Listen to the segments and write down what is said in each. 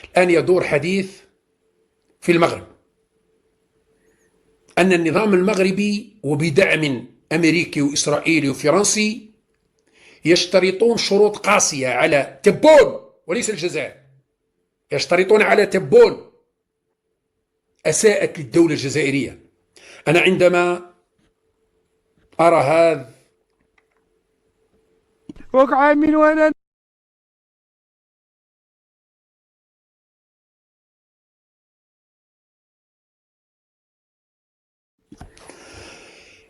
الآن يدور حديث في المغرب أن النظام المغربي وبدعم أمريكي وإسرائيلي وفرنسي يشترطون شروط قاسية على تبون وليس الجزائر. يشترطون على تبون أساءت للدولة الجزائرية. أنا عندما أرى هذا وقع من وانا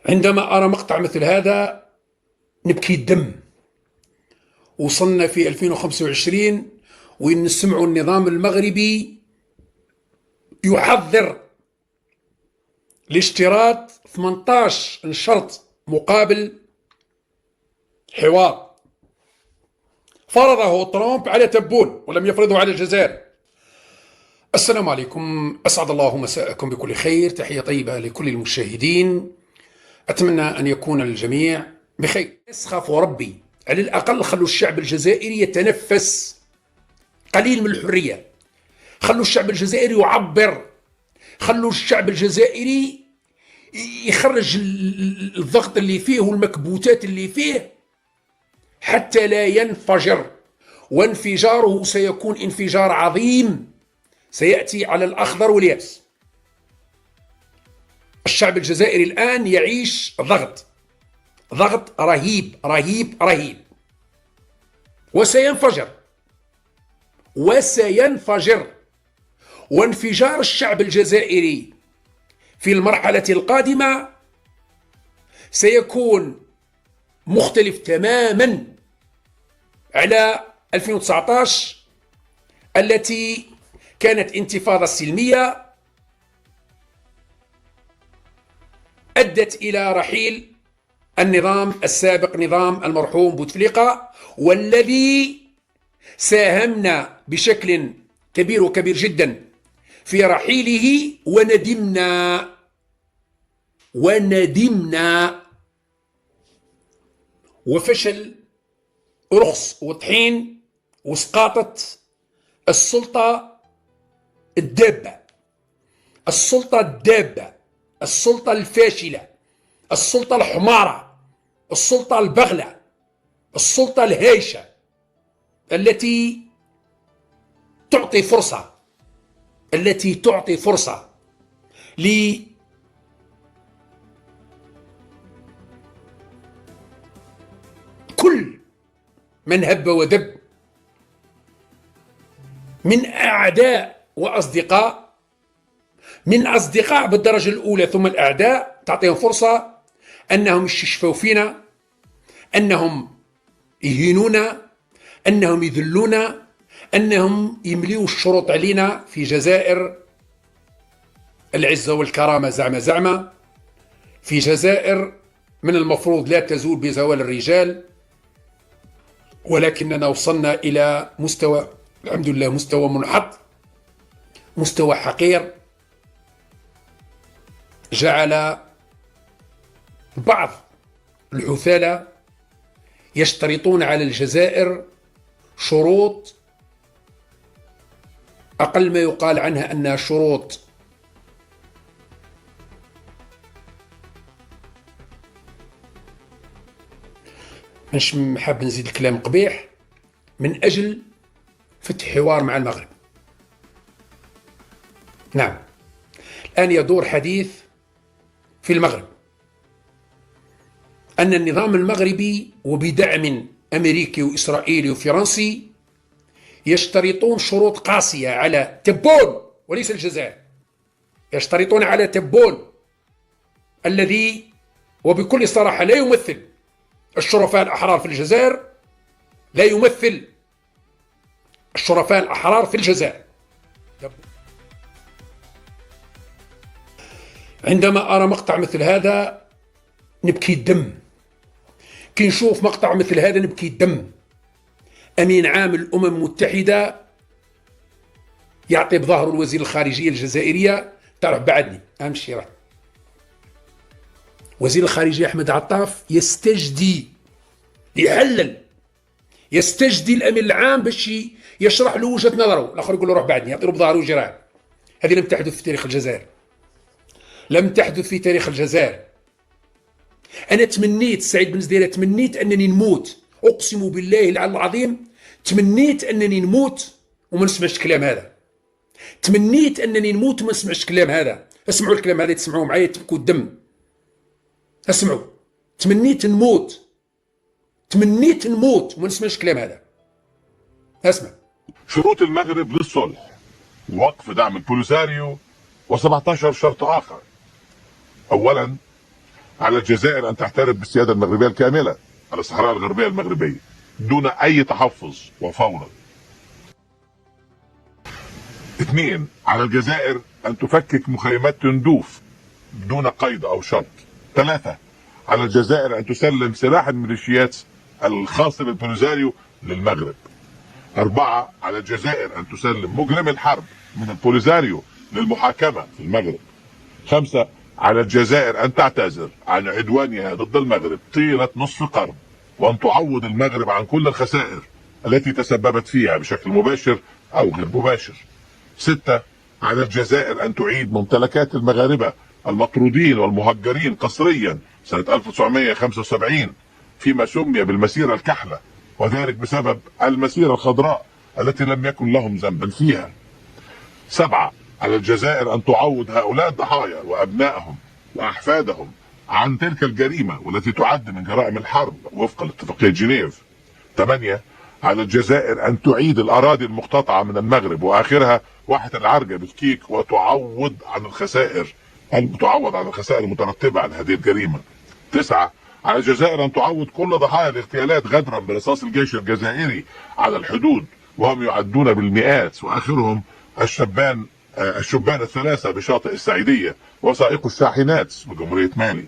عندما أرى مقطع مثل هذا نبكي الدم. وصلنا في 2025 ونسمع النظام المغربي يحضر لاشتراط 18 شرط مقابل حوار فرضه ترامب على تبون ولم يفرضه على الجزائر. السلام عليكم، أسعد الله مساءكم بكل خير. تحية طيبة لكل المشاهدين، أتمنى أن يكون الجميع بخير. أسخف ربي، على الأقل خلوا الشعب الجزائري يتنفس قليل من الحرية، خلوا الشعب الجزائري يعبر، خلوا الشعب الجزائري يخرج الضغط اللي فيه والمكبوتات اللي فيه حتى لا ينفجر. وانفجاره سيكون انفجار عظيم سيأتي على الأخضر واليابس. الشعب الجزائري الآن يعيش ضغط رهيب رهيب رهيب، وسينفجر. وانفجار الشعب الجزائري في المرحلة القادمة سيكون مختلف تماما على 2019 التي كانت انتفاضة سلمية أدت إلى رحيل النظام السابق، نظام المرحوم بوتفليقة، والذي ساهمنا بشكل كبير وكبير جدا في رحيله وندمنا. وفشل رخص وطحين وسقاطة السلطة الدابة، السلطة الفاشلة، السلطة الحمارة، السلطة البغلة، السلطة الهايشة التي تعطي فرصة لكل من هب ودب من أعداء وأصدقاء، من أصدقاء بالدرجة الأولى ثم الأعداء، تعطيهم فرصة أنهم يستشفوا فينا، أنهم يهينونا، أنهم يذلونا، أنهم يمليوا الشروط علينا. في جزائر العزة والكرامة زعمة، في جزائر من المفروض لا تزول بزوال الرجال، ولكننا وصلنا إلى مستوى الحمد لله مستوى منحط، مستوى حقير، جعل بعض العثالة يشترطون على الجزائر شروط أقل ما يقال عنها أنها شروط مش حاب نزيد الكلام قبيح، من أجل فتح حوار مع المغرب. نعم، الآن يدور حديث في المغرب أن النظام المغربي وبدعم أمريكي وإسرائيلي وفرنسي يشترطون شروط قاسية على تبون وليس الجزائر. يشترطون على تبون الذي وبكل صراحة لا يمثل الشرفاء الأحرار في الجزائر، لا يمثل الشرفاء الأحرار في الجزائر. عندما أرى مقطع مثل هذا نبكي الدم. كي نشوف مقطع مثل هذا نبكي الدم. أمين عام الأمم المتحدة يعطي بظهره الوزير الخارجية الجزائرية. تعرف بعدني أهم شيء راه وزير الخارجية أحمد عطاف يستجدي يحلل، يستجدي الأمين العام باش يشرح له وجهة نظره، الآخر يقول له روح بعدني، يعطي له بظهره وجراه. هذه لم تحدث في تاريخ الجزائر، لم تحدث في تاريخ الجزائر. أنا تمنيت، سعيد بن زديرة، تمنيت أنني نموت، أقسم بالله العلي العظيم تمنيت أنني نموت وما نسمعش كلام هذا. تمنيت أنني نموت وما نسمعش كلام هذا. اسمعوا الكلام هذا، تسمعوا معايا تبكوا الدم. اسمعوا. تمنيت نموت، تمنيت نموت وما نسمعش كلام هذا. اسمع. شروط المغرب للصلح: وقف دعم البوليساريو و17 شرط آخر. أولا، على الجزائر أن تعترف بالسيادة المغربية الكاملة على الصحراء الغربية المغربية دون أي تحفظ وفورا. اثنين، على الجزائر أن تفكك مخيمات تندوف دون قيد أو شرط. ثلاثة، على الجزائر أن تسلم سلاح الميليشيات الخاص بالبوليساريو للمغرب. أربعة، على الجزائر أن تسلم مجرم الحرب من البوليساريو للمحاكمة في المغرب. خمسة، على الجزائر أن تعتذر عن عدوانها ضد المغرب طيلة نصف قرن، وأن تعوض المغرب عن كل الخسائر التي تسببت فيها بشكل مباشر أو غير مباشر. ستة، على الجزائر أن تعيد ممتلكات المغاربة المطرودين والمهجرين قسريا سنة 1975 فيما سمي بالمسيرة الكحلة، وذلك بسبب المسيرة الخضراء التي لم يكن لهم ذنبا فيها. سبعة، على الجزائر أن تعوض هؤلاء الضحايا وأبنائهم وأحفادهم عن تلك الجريمة والتي تعد من جرائم الحرب وفقا لاتفاقية جنيف. 8، على الجزائر أن تعيد الأراضي المقتطعة من المغرب وآخرها واحة العرجة بالكيك وتعوض عن الخسائر المترتبة على هذه الجريمة. 9، على الجزائر أن تعوض كل ضحايا الاغتيالات غدرا برصاص الجيش الجزائري على الحدود وهم يعدون بالمئات، وآخرهم الشبان الثلاثة بشاطئ السعيدية وسائق الشاحنات بجمهورية مالي.